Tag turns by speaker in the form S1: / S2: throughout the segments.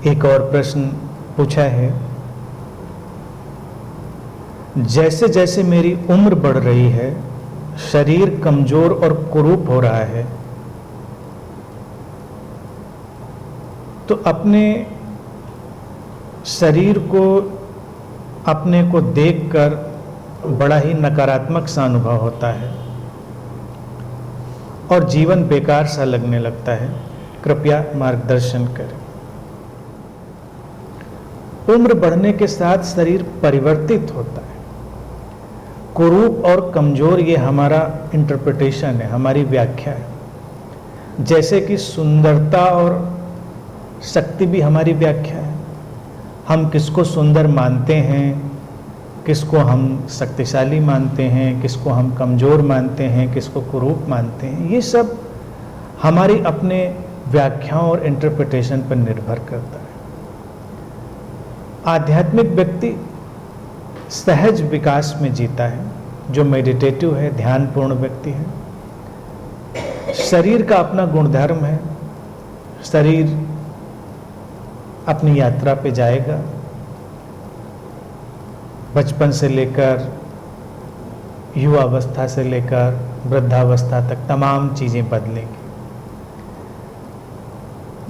S1: एक और प्रश्न पूछा है, जैसे जैसे मेरी उम्र बढ़ रही है, शरीर कमजोर और कुरूप हो रहा है, तो अपने शरीर को, अपने को देखकर बड़ा ही नकारात्मक सा अनुभव होता है और जीवन बेकार सा लगने लगता है। कृपया मार्गदर्शन करें। उम्र बढ़ने के साथ शरीर परिवर्तित होता है। कुरूप और कमजोर ये हमारा इंटरप्रिटेशन है, हमारी व्याख्या है। जैसे कि सुंदरता और शक्ति भी हमारी व्याख्या है। हम किसको सुंदर मानते हैं, किसको हम शक्तिशाली मानते हैं, किसको हम कमजोर मानते हैं, किसको कुरूप मानते हैं, ये सब हमारी अपने व्याख्याओं और इंटरप्रिटेशन पर निर्भर करता है। आध्यात्मिक व्यक्ति सहज विकास में जीता है, जो मेडिटेटिव है, ध्यानपूर्ण व्यक्ति है। शरीर का अपना गुणधर्म है, शरीर अपनी यात्रा पे जाएगा। बचपन से लेकर युवावस्था से लेकर वृद्धावस्था तक तमाम चीजें बदलेंगी।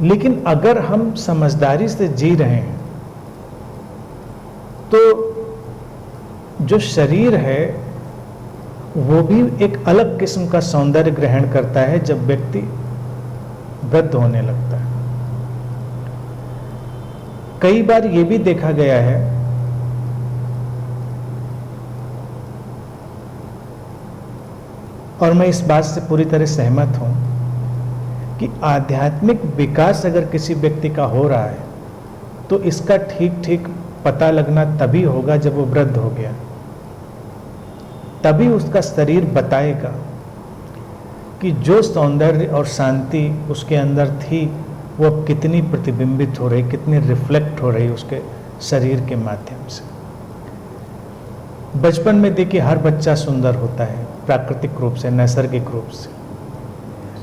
S1: लेकिन अगर हम समझदारी से जी रहे हैं तो जो शरीर है वो भी एक अलग किस्म का सौंदर्य ग्रहण करता है जब व्यक्ति वृद्ध होने लगता है। कई बार ये भी देखा गया है और मैं इस बात से पूरी तरह सहमत हूं कि आध्यात्मिक विकास अगर किसी व्यक्ति का हो रहा है तो इसका ठीक ठीक पता लगना तभी होगा जब वो वृद्ध हो गया। तभी उसका शरीर बताएगा कि जो सौंदर्य और शांति उसके अंदर थी वो अब कितनी प्रतिबिंबित हो रही, कितनी रिफ्लेक्ट हो रही उसके शरीर के माध्यम से। बचपन में देखिए हर बच्चा सुंदर होता है प्राकृतिक रूप से, नैसर्गिक रूप से।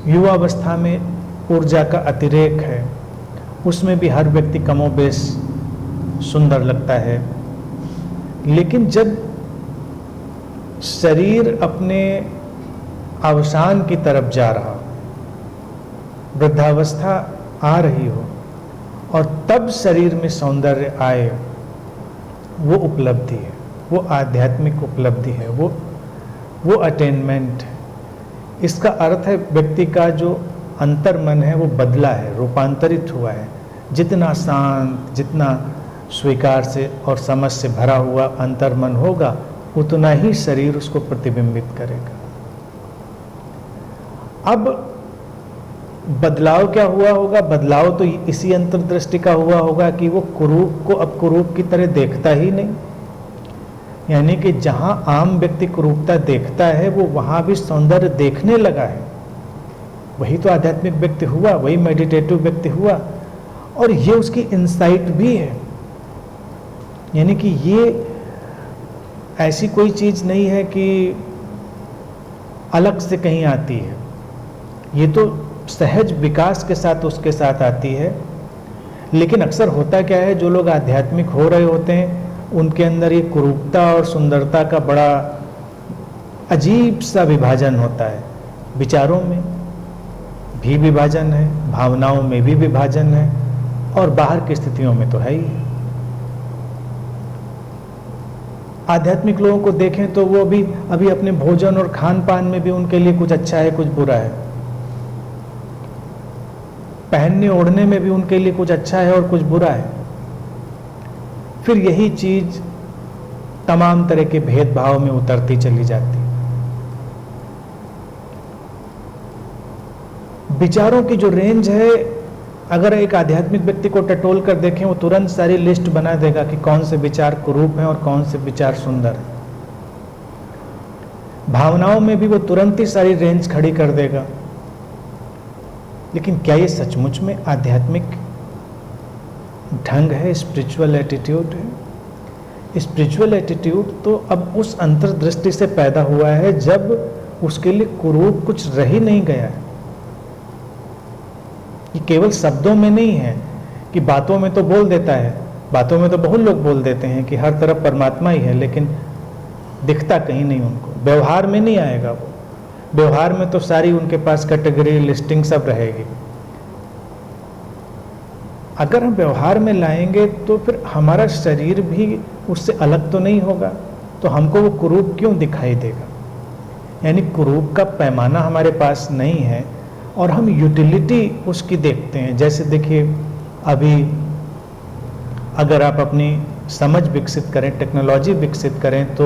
S1: युवावस्था में ऊर्जा का अतिरेक है, उसमें भी हर व्यक्ति कमोबेश सुंदर लगता है। लेकिन जब शरीर अपने अवसान की तरफ जा रहा, वृद्धावस्था आ रही हो और तब शरीर में सौंदर्य आए, वो उपलब्धि है, वो आध्यात्मिक उपलब्धि है, वो अटेनमेंट है। इसका अर्थ है व्यक्ति का जो अंतर्मन है वो बदला है, रूपांतरित हुआ है। जितना शांत, जितना स्वीकार से और समझ से भरा हुआ अंतर्मन होगा उतना ही शरीर उसको प्रतिबिंबित करेगा। अब बदलाव क्या हुआ होगा? बदलाव तो इसी अंतर्दृष्टि का हुआ होगा कि वो कुरूप को अब कुरूप की तरह देखता ही नहीं। यानी कि जहां आम व्यक्ति कुरूपता देखता है वो वहां भी सौंदर्य देखने लगा है। वही तो आध्यात्मिक व्यक्ति हुआ, वही मेडिटेटिव व्यक्ति हुआ। और ये उसकी इंसाइट भी है। यानी कि ये ऐसी कोई चीज नहीं है कि अलग से कहीं आती है, ये तो सहज विकास के साथ उसके साथ आती है। लेकिन अक्सर होता क्या है, जो लोग आध्यात्मिक हो रहे होते हैं उनके अंदर ये कुरूपता और सुंदरता का बड़ा अजीब सा विभाजन होता है। विचारों में भी विभाजन है, भावनाओं में भी विभाजन है और बाहर की स्थितियों में तो है ही। आध्यात्मिक लोगों को देखें तो वो भी अभी अपने भोजन और खान पान में भी उनके लिए कुछ अच्छा है, कुछ बुरा है। पहनने ओढ़ने में भी उनके लिए कुछ अच्छा है और कुछ बुरा है। फिर यही चीज तमाम तरह के भेदभाव में उतरती चली जाती। विचारों की जो रेंज है, अगर एक आध्यात्मिक व्यक्ति को टटोल कर देखें वो तुरंत सारी लिस्ट बना देगा कि कौन से विचार कुरूप हैं और कौन से विचार सुंदर हैं। भावनाओं में भी वो तुरंत ही सारी रेंज खड़ी कर देगा। लेकिन क्या ये सचमुच में आध्यात्मिक ढंग है, स्पिरिचुअल एटीट्यूड है? स्पिरिचुअल एटीट्यूड तो अब उस अंतर्दृष्टि से पैदा हुआ है जब उसके लिए कुरूप कुछ रह ही नहीं गया है। ये केवल शब्दों में नहीं है कि बातों में तो बोल देता है, बातों में तो बहुत लोग बोल देते हैं कि हर तरफ परमात्मा ही है, लेकिन दिखता कहीं नहीं उनको, व्यवहार में नहीं आएगा वो। व्यवहार में तो सारी उनके पास कैटेगरी लिस्टिंग सब रहेगी। अगर हम व्यवहार में लाएंगे तो फिर हमारा शरीर भी उससे अलग तो नहीं होगा, तो हमको वो कुरूप क्यों दिखाई देगा? यानी कुरूप का पैमाना हमारे पास नहीं है और हम यूटिलिटी उसकी देखते हैं। जैसे देखिए, अभी अगर आप अपनी समझ विकसित करें, टेक्नोलॉजी विकसित करें, तो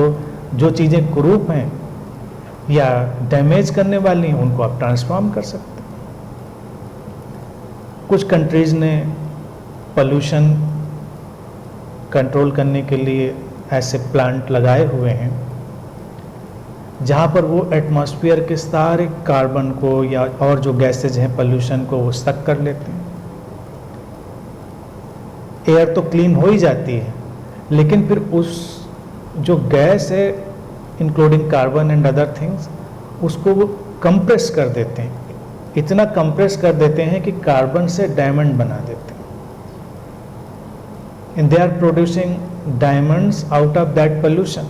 S1: जो चीज़ें कुरूप हैं या डैमेज करने वाली हैं उनको आप ट्रांसफॉर्म कर सकते हैं। कुछ कंट्रीज़ ने पोल्यूशन कंट्रोल करने के लिए ऐसे प्लांट लगाए हुए हैं जहाँ पर वो एटमॉस्फेयर के सारे कार्बन को या और जो गैसेज हैं पोल्यूशन को वो सक कर लेते हैं। एयर तो क्लीन हो ही जाती है, लेकिन फिर उस जो गैस है including carbon and other things, उसको वो कंप्रेस कर देते हैं, इतना कंप्रेस कर देते हैं कि कार्बन से डायमंड बना देते हैं। And they are producing diamonds out of that pollution.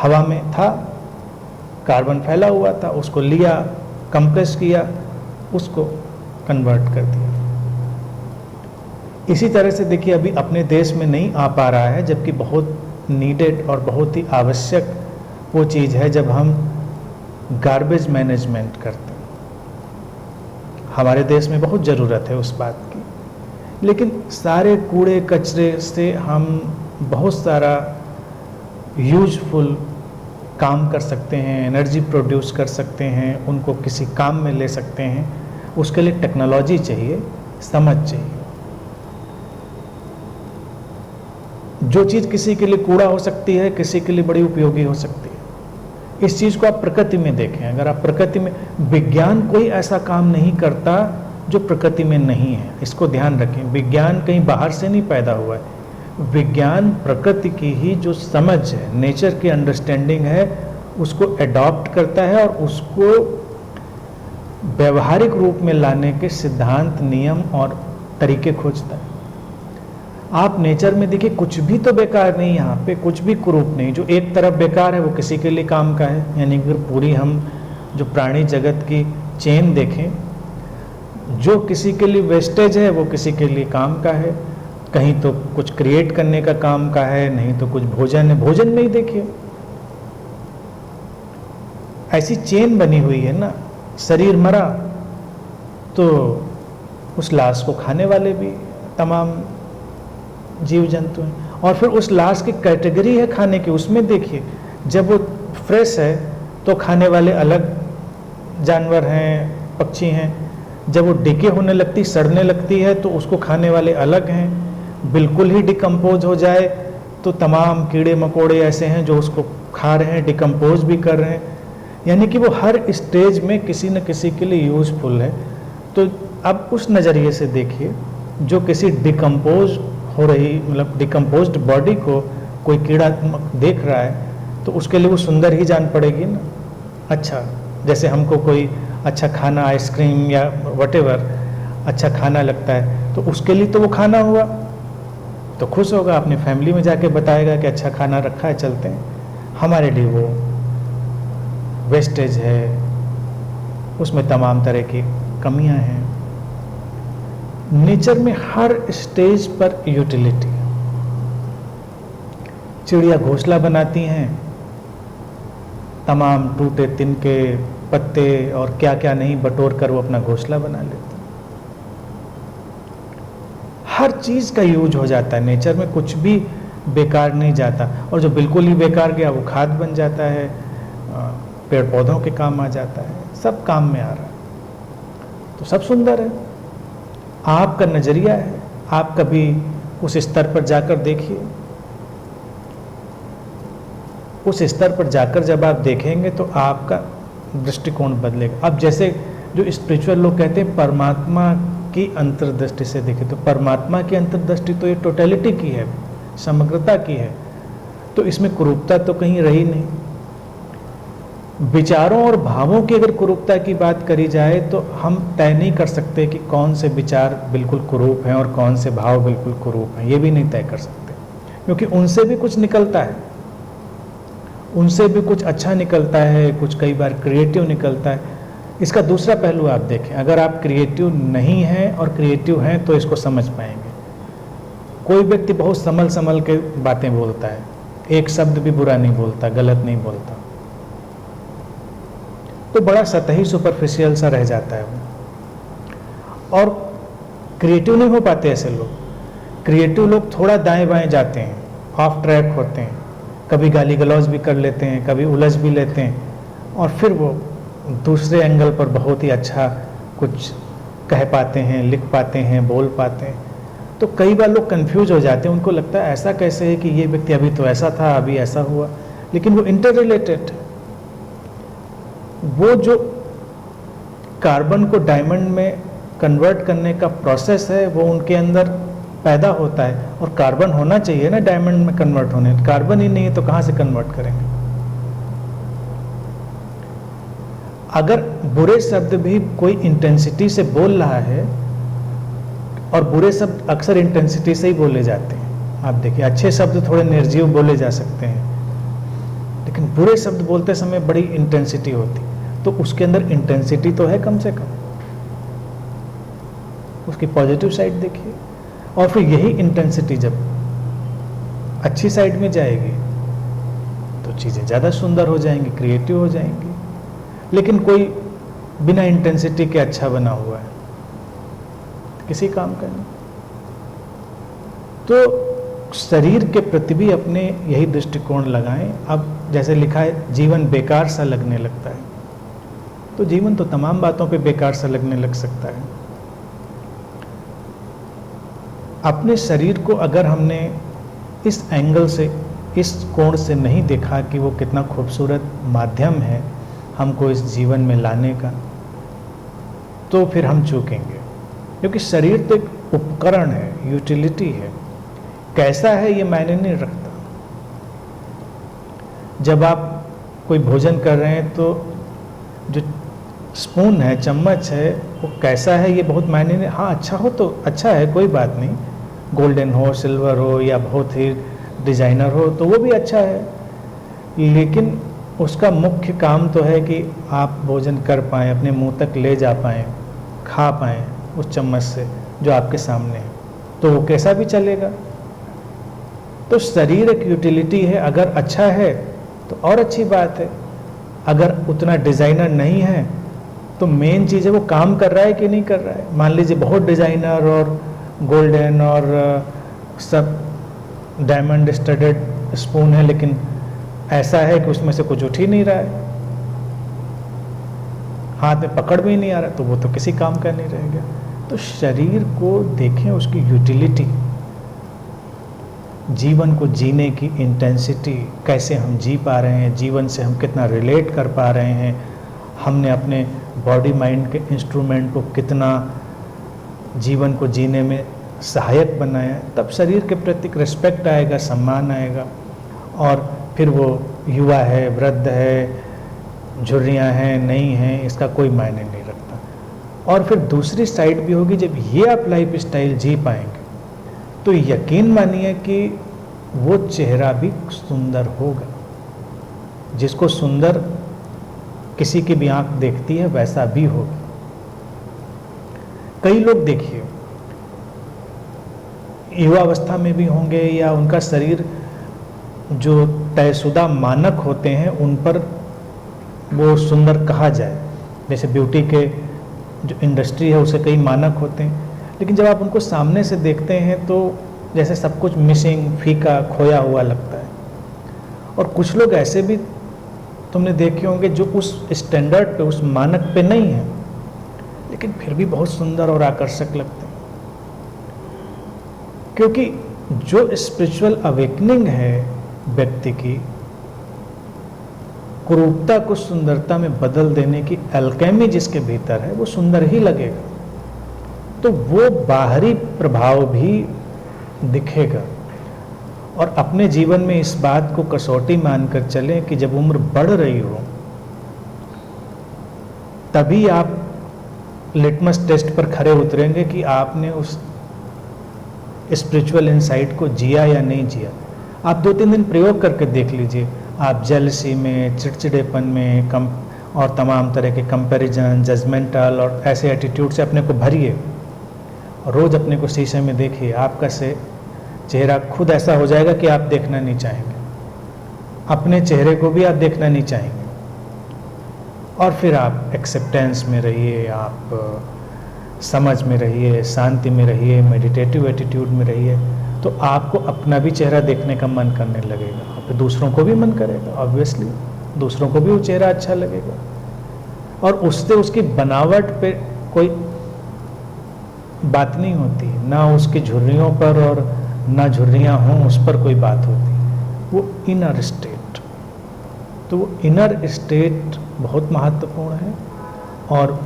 S1: हवा में था, कार्बन फैला हुआ था, उसको लिया, कंप्रेस किया, उसको कन्वर्ट कर दिया। इसी तरह से देखिए, अभी अपने देश में नहीं आ पा रहा है, जबकि बहुत नीडेड और बहुत ही आवश्यक वो चीज़ है जब हम गार्बेज मैनेजमेंट करते हैं। हमारे देश में बहुत ज़रूरत है उस बात की, लेकिन सारे कूड़े कचरे से हम बहुत सारा यूजफुल काम कर सकते हैं, एनर्जी प्रोड्यूस कर सकते हैं, उनको किसी काम में ले सकते हैं। उसके लिए टेक्नोलॉजी चाहिए, समझ चाहिए। जो चीज़ किसी के लिए कूड़ा हो सकती है, किसी के लिए बड़ी उपयोगी हो सकती है। इस चीज़ को आप प्रकृति में देखें। अगर आप प्रकृति में, विज्ञान कोई ऐसा काम नहीं करता जो प्रकृति में नहीं है, इसको ध्यान रखें। विज्ञान कहीं बाहर से नहीं पैदा हुआ है, विज्ञान प्रकृति की ही जो समझ है, नेचर की अंडरस्टैंडिंग है, उसको एडॉप्ट करता है और उसको व्यवहारिक रूप में लाने के सिद्धांत, नियम और तरीके खोजता है। आप नेचर में देखिए, कुछ भी तो बेकार नहीं, यहाँ पे कुछ भी कुरूप नहीं। जो एक तरफ बेकार है वो किसी के लिए काम का है। यानी कि पूरी हम जो प्राणी जगत की चेन देखें, जो किसी के लिए वेस्टेज है वो किसी के लिए काम का है। कहीं तो कुछ क्रिएट करने का काम का है, नहीं तो कुछ भोजन है। भोजन में ही देखिए ऐसी चेन बनी हुई है ना, शरीर मरा तो उस लाश को खाने वाले भी तमाम जीव जंतु हैं, और फिर उस लाश की कैटेगरी है खाने की। उसमें देखिए, जब वो फ्रेश है तो खाने वाले अलग जानवर हैं, पक्षी हैं। जब वो डिके होने लगती, सड़ने लगती है, तो उसको खाने वाले अलग हैं। बिल्कुल ही डिकम्पोज हो जाए तो तमाम कीड़े मकोड़े ऐसे हैं जो उसको खा रहे हैं, डिकम्पोज भी कर रहे हैं। यानी कि वो हर स्टेज में किसी न किसी के लिए यूजफुल है। तो अब उस नज़रिए से देखिए, जो किसी डिकम्पोज हो रही, मतलब डिकम्पोज्ड बॉडी को कोई कीड़ा देख रहा है तो उसके लिए वो सुंदर ही जान पड़ेगी ना। अच्छा, जैसे हमको कोई अच्छा खाना, आइसक्रीम या व्हाटएवर अच्छा खाना लगता है, तो उसके लिए तो वो खाना हुआ, तो खुश होगा, अपनी फैमिली में जाके बताएगा कि अच्छा खाना रखा है, चलते हैं। हमारे लिए वो वेस्टेज है, उसमें तमाम तरह की कमियां हैं। नेचर में हर स्टेज पर यूटिलिटी। चिड़िया घोंसला बनाती हैं, तमाम टूटे तिनके पत्ते और क्या क्या नहीं बटोर कर वो अपना घोंसला बना लेते हैं। हर चीज़ का यूज हो जाता है नेचर में, कुछ भी बेकार नहीं जाता। और जो बिल्कुल ही बेकार गया वो खाद बन जाता है, पेड़ पौधों के काम आ जाता है, सब काम में आ रहा है। तो सब सुंदर है, आपका नज़रिया है। आप कभी उस स्तर पर जाकर देखिए, उस स्तर पर जाकर जब आप देखेंगे तो आपका दृष्टिकोण बदलेगा। अब जैसे जो स्पिरिचुअल लोग कहते हैं परमात्मा की अंतर्दृष्टि से देखें, तो परमात्मा की अंतर्दृष्टि तो ये टोटलिटी की है, समग्रता की है, तो इसमें कुरूपता तो कहीं रही नहीं। विचारों और भावों की अगर कुरूपता की बात करी जाए तो हम तय नहीं कर सकते कि कौन से विचार बिल्कुल कुरूप हैं और कौन से भाव बिल्कुल कुरूप हैं, ये भी नहीं तय कर सकते, क्योंकि उनसे भी कुछ निकलता है, उनसे भी कुछ अच्छा निकलता है, कुछ कई बार क्रिएटिव निकलता है। इसका दूसरा पहलू आप देखें, अगर आप क्रिएटिव नहीं हैं और क्रिएटिव हैं तो इसको समझ पाएंगे। कोई व्यक्ति बहुत संभल संभल के बातें बोलता है, एक शब्द भी बुरा नहीं बोलता, गलत नहीं बोलता, तो बड़ा सतही सुपरफिशियल सा रह जाता है वो, और क्रिएटिव नहीं हो पाते ऐसे लोग। क्रिएटिव लोग थोड़ा दाएं बाएं जाते हैं, ऑफ ट्रैक होते हैं, कभी गाली गलौज भी कर लेते हैं, कभी उलझ भी लेते हैं, और फिर वो दूसरे एंगल पर बहुत ही अच्छा कुछ कह पाते हैं, लिख पाते हैं, बोल पाते हैं। तो कई बार लोग कंफ्यूज हो जाते हैं, उनको लगता है ऐसा कैसे है कि ये व्यक्ति अभी तो ऐसा था, अभी ऐसा हुआ, लेकिन वो इंटर रिलेटेड। वो जो कार्बन को डायमंड में कन्वर्ट करने का प्रोसेस है वो उनके अंदर पैदा होता है, और कार्बन होना चाहिए ना डायमंड में कन्वर्ट होने, कार्बन ही नहीं है तो कहाँ से कन्वर्ट करेंगे। अगर बुरे शब्द भी कोई इंटेंसिटी से बोल रहा है, और बुरे शब्द अक्सर इंटेंसिटी से ही बोले जाते हैं, आप देखिए अच्छे शब्द थोड़े निर्जीव बोले जा सकते हैं, लेकिन बुरे शब्द बोलते समय बड़ी इंटेंसिटी होती, तो उसके अंदर इंटेंसिटी तो है कम से कम, उसकी पॉजिटिव साइड देखिए। और फिर यही इंटेंसिटी जब अच्छी साइड में जाएगी तो चीज़ें ज़्यादा सुंदर हो जाएंगी, क्रिएटिव हो जाएंगी। लेकिन कोई बिना इंटेंसिटी के अच्छा बना हुआ है, किसी काम का नहीं। तो शरीर के प्रति भी अपने यही दृष्टिकोण लगाएं। अब जैसे लिखा है जीवन बेकार सा लगने लगता है, तो जीवन तो तमाम बातों पे बेकार सा लगने लग सकता है। अपने शरीर को अगर हमने इस एंगल से, इस कोण से नहीं देखा कि वो कितना खूबसूरत माध्यम है हमको इस जीवन में लाने का, तो फिर हम चूकेंगे। क्योंकि शरीर तो एक उपकरण है, यूटिलिटी है, कैसा है ये मायने नहीं रखता। जब आप कोई भोजन कर रहे हैं तो जो स्पून है, चम्मच है, वो कैसा है ये बहुत मायने नहीं। हाँ अच्छा हो तो अच्छा है, कोई बात नहीं, गोल्डन हो, सिल्वर हो, या बहुत ही डिजाइनर हो तो वो भी अच्छा है, लेकिन उसका मुख्य काम तो है कि आप भोजन कर पाएँ, अपने मुंह तक ले जा पाएँ, खा पाएँ उस चम्मच से जो आपके सामने है, तो वो कैसा भी चलेगा। तो शरीर एक यूटिलिटी है, अगर अच्छा है तो और अच्छी बात है, अगर उतना डिज़ाइनर नहीं है तो मेन चीज़ है वो काम कर रहा है कि नहीं कर रहा है। मान लीजिए बहुत डिज़ाइनर और गोल्डन और सब डायमंड स्टडेड स्पून है, लेकिन ऐसा है कि उसमें से कुछ उठ ही नहीं रहा है, हाथ में पकड़ भी नहीं आ रहा, तो वो तो किसी काम का नहीं रहेगा। तो शरीर को देखें, उसकी यूटिलिटी, जीवन को जीने की इंटेंसिटी, कैसे हम जी पा रहे हैं, जीवन से हम कितना रिलेट कर पा रहे हैं, हमने अपने बॉडी माइंड के इंस्ट्रूमेंट को कितना जीवन को जीने में सहायक बनाया, तब शरीर के प्रति रिस्पेक्ट आएगा, सम्मान आएगा। और फिर वो युवा है, वृद्ध है, झुर्रियाँ हैं, नहीं हैं, इसका कोई मायने नहीं रखता। और फिर दूसरी साइड भी होगी, जब ये आप लाइफ स्टाइल जी पाएंगे तो यकीन मानिए कि वो चेहरा भी सुंदर होगा। जिसको सुंदर किसी की भी आंख देखती है वैसा भी होगा। कई लोग देखिए युवावस्था में भी होंगे, या उनका शरीर जो तयशुदा मानक होते हैं उन पर वो सुंदर कहा जाए, जैसे ब्यूटी के जो इंडस्ट्री है उसे कई मानक होते हैं, लेकिन जब आप उनको सामने से देखते हैं तो जैसे सब कुछ मिसिंग, फीका, खोया हुआ लगता है। और कुछ लोग ऐसे भी तुमने देखे होंगे जो उस स्टैंडर्ड पे, उस मानक पे नहीं है, लेकिन फिर भी बहुत सुंदर और आकर्षक लगते हैं। क्योंकि जो स्पिरिचुअल अवेकनिंग है व्यक्ति की, कुरूपता को सुंदरता में बदल देने की अल्केमी जिसके भीतर है, वो सुंदर ही लगेगा। तो वो बाहरी प्रभाव भी दिखेगा। और अपने जीवन में इस बात को कसौटी मानकर चलें कि जब उम्र बढ़ रही हो तभी आप लिटमस टेस्ट पर खरे उतरेंगे कि आपने उस स्पिरिचुअल इनसाइट को जिया या नहीं जिया। आप 2-3 दिन प्रयोग करके देख लीजिए। आप जेलसी में, चिड़चिड़ेपन में, कम और तमाम तरह के कंपैरिजन, जजमेंटल और ऐसे एटीट्यूड से अपने को भरिए और रोज़ अपने को शीशे में देखिए। आपका से चेहरा खुद ऐसा हो जाएगा कि आप देखना नहीं चाहेंगे, अपने चेहरे को भी आप देखना नहीं चाहेंगे। और फिर आप एक्सेप्टेंस में रहिए, आप समझ में रहिए, शांति में रहिए, मेडिटेटिव एटीट्यूड में रहिए, तो आपको अपना भी चेहरा देखने का मन करने लगेगा और फिर दूसरों को भी मन करेगा। ऑब्वियसली दूसरों को भी वो चेहरा अच्छा लगेगा और उससे उसकी बनावट पे कोई बात नहीं होती, ना उसकी झुर्रियों पर और ना झुर्रियाँ हों उस पर कोई बात होती। वो इनर स्टेट, तो वो इनर स्टेट बहुत महत्वपूर्ण है और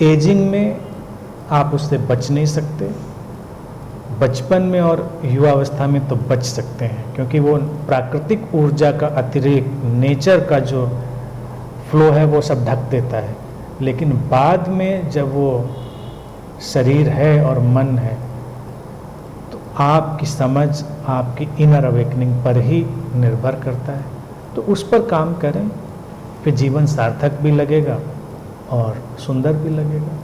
S1: एजिंग में आप उससे बच नहीं सकते। बचपन में और युवावस्था में तो बच सकते हैं क्योंकि वो प्राकृतिक ऊर्जा का अतिरिक्त नेचर का जो फ्लो है वो सब ढक देता है। लेकिन बाद में जब वो शरीर है और मन है तो आपकी समझ आपकी इनर अवेकनिंग पर ही निर्भर करता है। तो उस पर काम करें, फिर जीवन सार्थक भी लगेगा और सुंदर भी लगेगा।